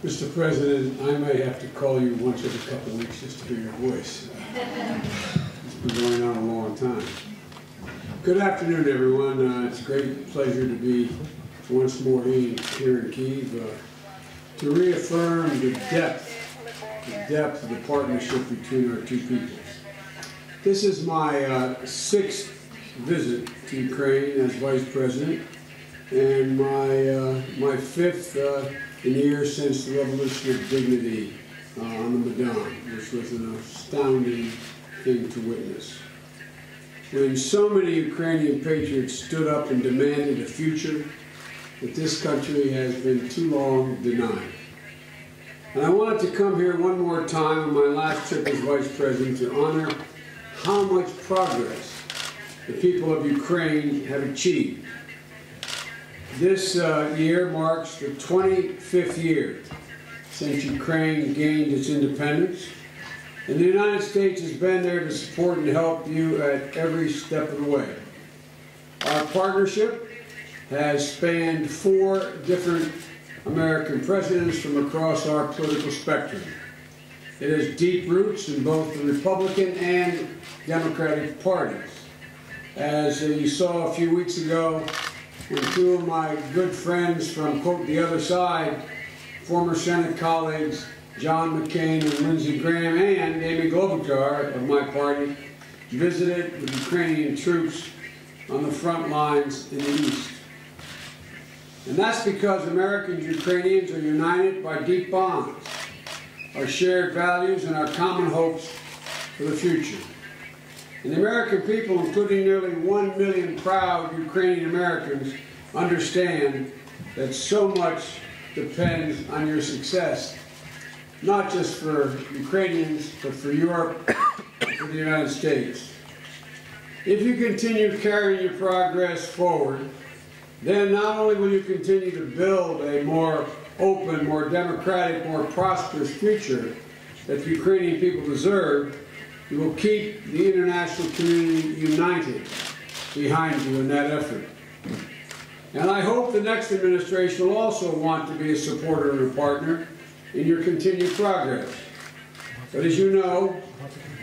Mr. President, I may have to call you once every couple of weeks just to hear your voice. It's been going on a long time. Good afternoon, everyone. It's a great pleasure to be once more here in Kyiv to reaffirm the depth of the partnership between our two peoples. This is my sixth visit to Ukraine as Vice President, and my fifth in the years since the Revolution of Dignity on the Maidan, which was an astounding thing to witness. When so many Ukrainian patriots stood up and demanded a future that this country has been too long denied. And I wanted to come here one more time on my last trip as Vice President to honor how much progress the people of Ukraine have achieved. This year marks the 25th year since Ukraine gained its independence, and the United States has been there to support and help you at every step of the way. Our partnership has spanned 4 different American presidents from across our political spectrum. It has deep roots in both the Republican and Democratic parties. As you saw a few weeks ago, when 2 of my good friends from, quote, the other side, former Senate colleagues John McCain and Lindsey Graham and Amy Klobuchar of my party visited with Ukrainian troops on the front lines in the east. And that's because Americans and Ukrainians are united by deep bonds, our shared values, and our common hopes for the future. And the American people, including nearly 1 million proud Ukrainian Americans, understand that so much depends on your success, not just for Ukrainians, but for Europe and for the United States. If you continue carrying your progress forward, then not only will you continue to build a more open, more democratic, more prosperous future that the Ukrainian people deserve, you will keep the international community united behind you in that effort. And I hope the next administration will also want to be a supporter and a partner in your continued progress. But as you know,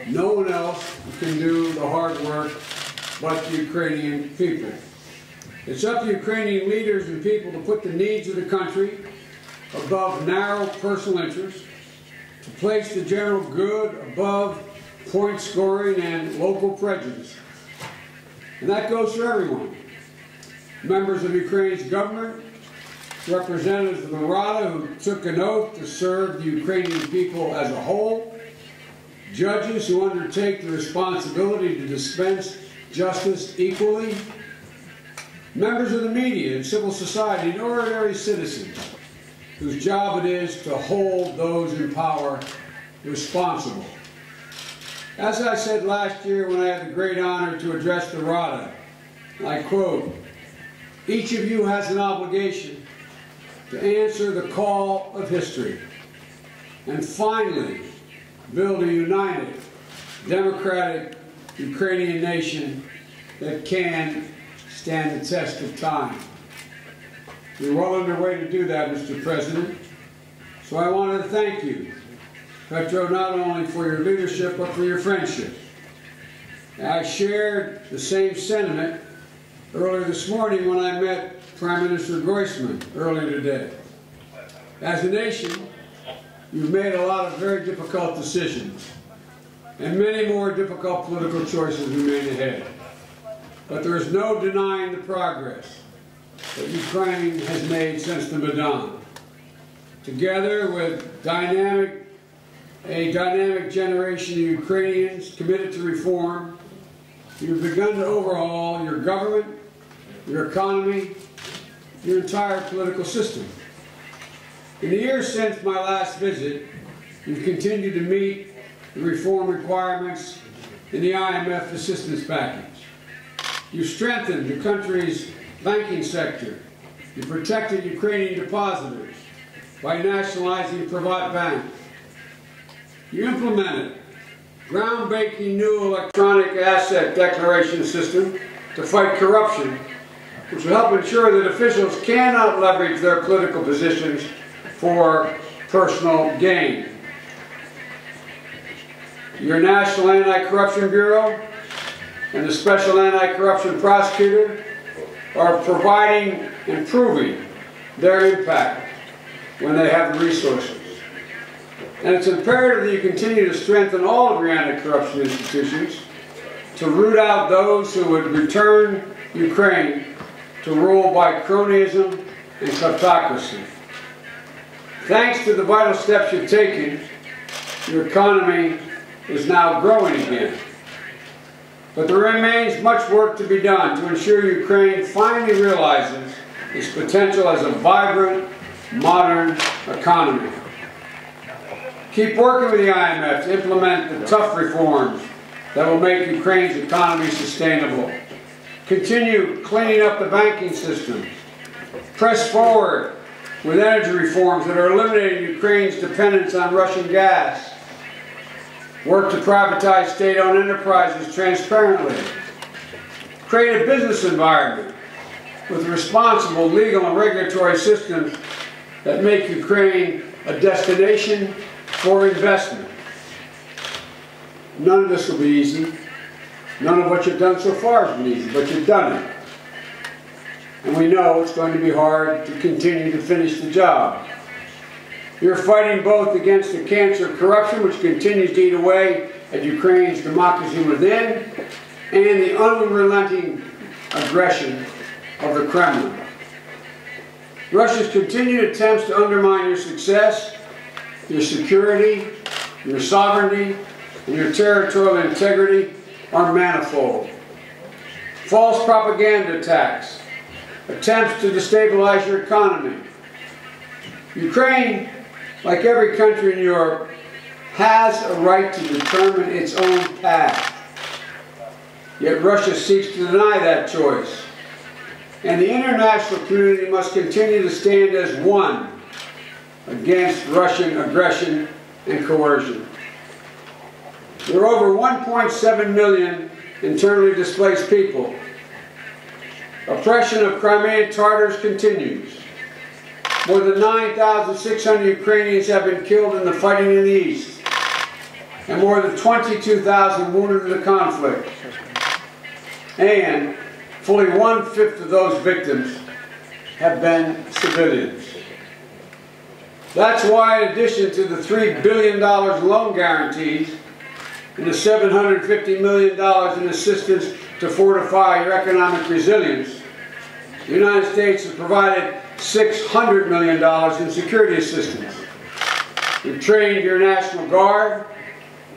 no one else can do the hard work but the Ukrainian people. It's up to Ukrainian leaders and people to put the needs of the country above narrow personal interests, to place the general good above point scoring and local prejudice. And that goes for everyone. Members of Ukraine's government, representatives of the Rada who took an oath to serve the Ukrainian people as a whole, judges who undertake the responsibility to dispense justice equally, members of the media and civil society, and ordinary citizens whose job it is to hold those in power responsible. As I said last year when I had the great honor to address the Rada, I quote, "Each of you has an obligation to answer the call of history and finally build a united, democratic Ukrainian nation that can stand the test of time." You're well underway to do that, Mr. President. So I wanted to thank you, Petro, not only for your leadership, but for your friendship. I shared the same sentiment earlier this morning when I met Prime Minister Groisman earlier today. As a nation, you've made a lot of very difficult decisions, and many more difficult political choices remain ahead. But there is no denying the progress that Ukraine has made since the Maidan. Together with a dynamic generation of Ukrainians committed to reform, you've begun to overhaul your government, your economy, your entire political system. In the years since my last visit, you've continued to meet the reform requirements in the IMF assistance package. You've strengthened the country's banking sector. You protected Ukrainian depositors by nationalizing private banks. You implemented groundbreaking new electronic asset declaration system to fight corruption, which will help ensure that officials cannot leverage their political positions for personal gain. Your National Anti-Corruption Bureau and the Special Anti-Corruption Prosecutor are providing and proving their impact when they have the resources. And it's imperative that you continue to strengthen all of your anti-corruption institutions to root out those who would return Ukraine to rule by cronyism and kleptocracy. Thanks to the vital steps you've taken, your economy is now growing again. But there remains much work to be done to ensure Ukraine finally realizes its potential as a vibrant, modern economy. Keep working with the IMF to implement the tough reforms that will make Ukraine's economy sustainable. Continue cleaning up the banking system. Press forward with energy reforms that are eliminating Ukraine's dependence on Russian gas. Work to privatize state-owned enterprises transparently. Create a business environment with responsible legal and regulatory systems that make Ukraine a destination for investment. None of this will be easy. None of what you've done so far has been easy, but you've done it. And we know it's going to be hard to continue to finish the job. You're fighting both against the cancer of corruption, which continues to eat away at Ukraine's democracy within, and the unrelenting aggression of the Kremlin. Russia's continued attempts to undermine your success, your security, your sovereignty, and your territorial integrity are manifold. False propaganda attacks, attempts to destabilize your economy. Ukraine, like every country in Europe, has a right to determine its own path. Yet Russia seeks to deny that choice. And the international community must continue to stand as one against Russian aggression and coercion. There are over 1.7 million internally displaced people. Oppression of Crimean Tatars continues. More than 9,600 Ukrainians have been killed in the fighting in the east, and more than 22,000 wounded in the conflict. And fully 1/5 of those victims have been civilians. That's why, in addition to the $3 billion loan guarantees and the $750 million in assistance to fortify your economic resilience, the United States has provided $600 million in security assistance. We've trained your National Guard,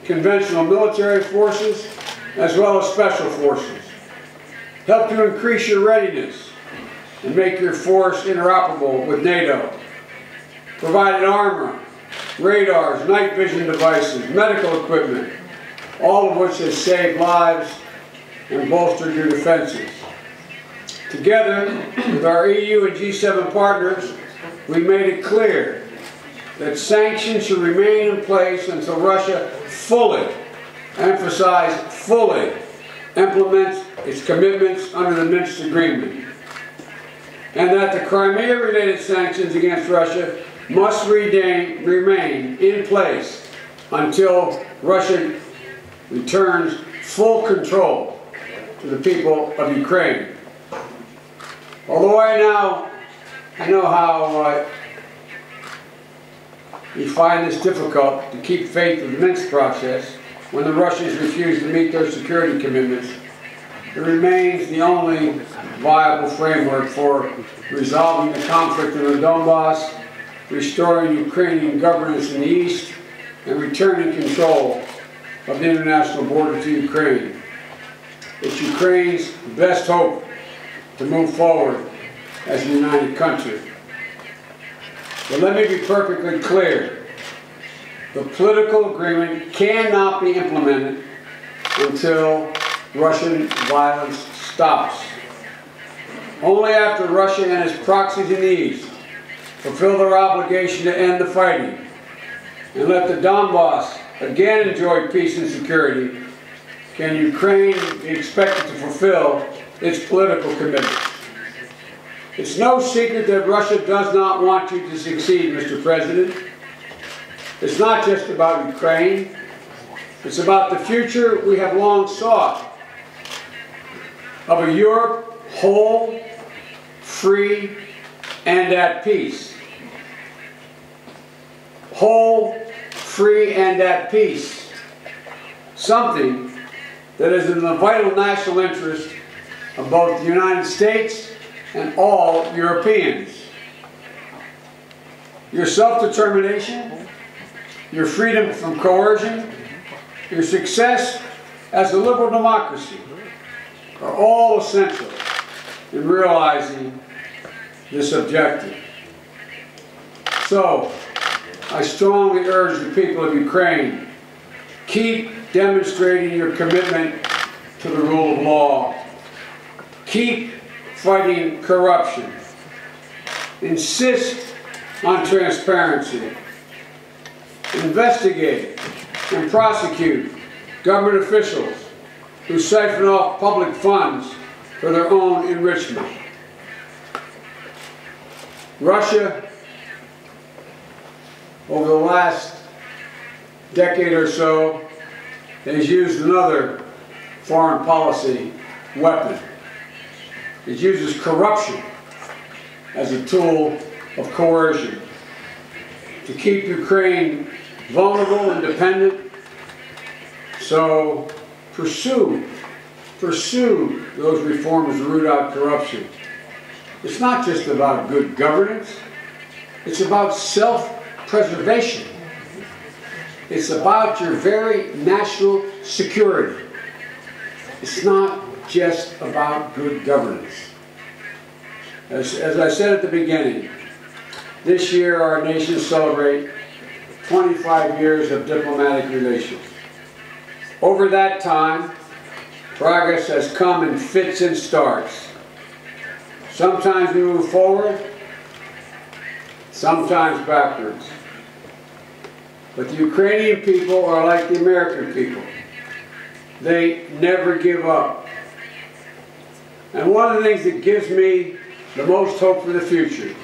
conventional military forces, as well as special forces. Helped to increase your readiness and make your force interoperable with NATO. Provided armor, radars, night vision devices, medical equipment, all of which has saved lives and bolstered your defenses. Together with our EU and G7 partners, we made it clear that sanctions should remain in place until Russia fully, emphasize fully, implements its commitments under the Minsk Agreement. And that the Crimea-related sanctions against Russia must remain in place until Russia returns full control to the people of Ukraine. Although I know how you find this difficult to keep faith with the Minsk process when the Russians refuse to meet their security commitments, it remains the only viable framework for resolving the conflict in the Donbass, restoring Ukrainian governance in the east, and returning control of the international border to Ukraine. It's Ukraine's best hope to move forward as a united country. But let me be perfectly clear. The political agreement cannot be implemented until Russian violence stops. Only after Russia and its proxies in the east fulfill their obligation to end the fighting and let the Donbass again enjoy peace and security can Ukraine be expected to fulfill its political commitments. It's no secret that Russia does not want you to succeed, Mr. President. It's not just about Ukraine. It's about the future we have long sought of a Europe whole, free, and at peace. Whole, free, and at peace. Something that is in the vital national interest of both the United States and all Europeans. Your self-determination, your freedom from coercion, your success as a liberal democracy are all essential in realizing this objective. So, I strongly urge the people of Ukraine, keep demonstrating your commitment to the rule of law. Keep fighting corruption. Insist on transparency. Investigate and prosecute government officials who siphon off public funds for their own enrichment. Russia, over the last decade or so, has used another foreign policy weapon. It uses corruption as a tool of coercion to keep Ukraine vulnerable and dependent. So pursue those reforms to root out corruption. It's not just about good governance. It's about self-preservation. It's about your very national security. It's not just about good governance. As I said at the beginning, this year our nations celebrate 25 years of diplomatic relations. Over that time, progress has come in fits and starts. Sometimes we move forward, sometimes backwards. But the Ukrainian people are like the American people. They never give up. And one of the things that gives me the most hope for the future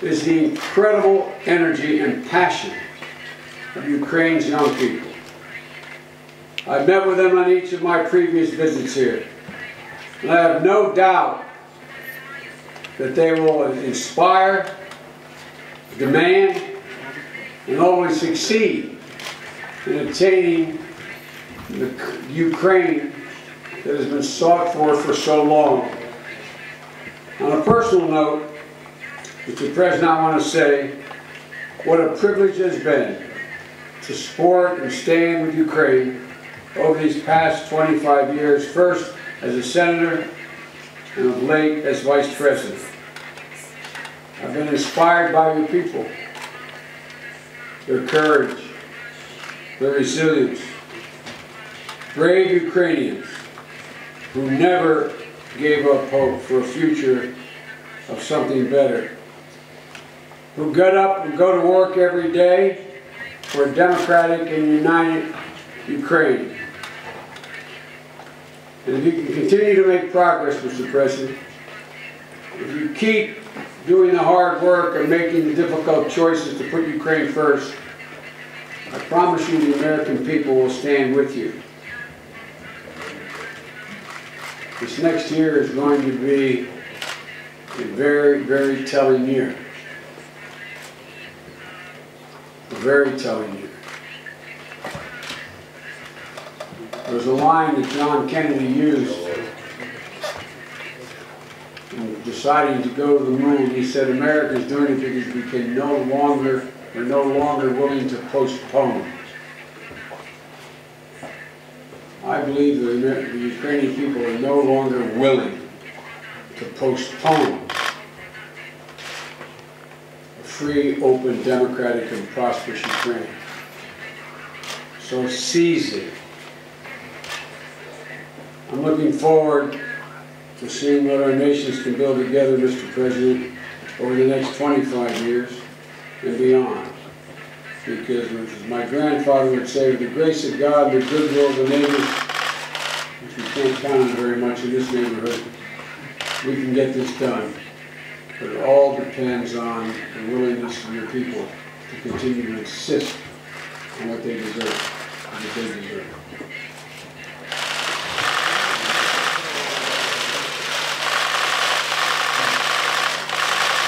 is the incredible energy and passion of Ukraine's young people. I've met with them on each of my previous visits here, and I have no doubt that they will inspire, demand, and always succeed in attaining the Ukraine that has been sought for so long. On a personal note, Mr. President, I want to say what a privilege it has been to support and stand with Ukraine over these past 25 years, first as a senator and of late as vice president. I've been inspired by your people, their courage, their resilience, brave Ukrainians who never gave up hope for a future of something better, who got up and go to work every day for a democratic and united Ukraine. And if you can continue to make progress, Mr. President, if you keep doing the hard work and making the difficult choices to put Ukraine first, I promise you the American people will stand with you. This next year is going to be a very, very telling year. A very telling year. There's a line that John Kennedy used in deciding to go to the moon. He said, America's doing it because we can we're no longer willing to postpone. I believe the Ukrainian people are no longer willing to postpone a free, open, democratic, and prosperous Ukraine. So seize it. I'm looking forward to seeing what our nations can build together, Mr. President, over the next 25 years and beyond. Because, as my grandfather would say, with the grace of God and the goodwill of the neighbors, which we can't count on very much in this neighborhood, we can get this done. But it all depends on the willingness of your people to continue to insist on what they deserve.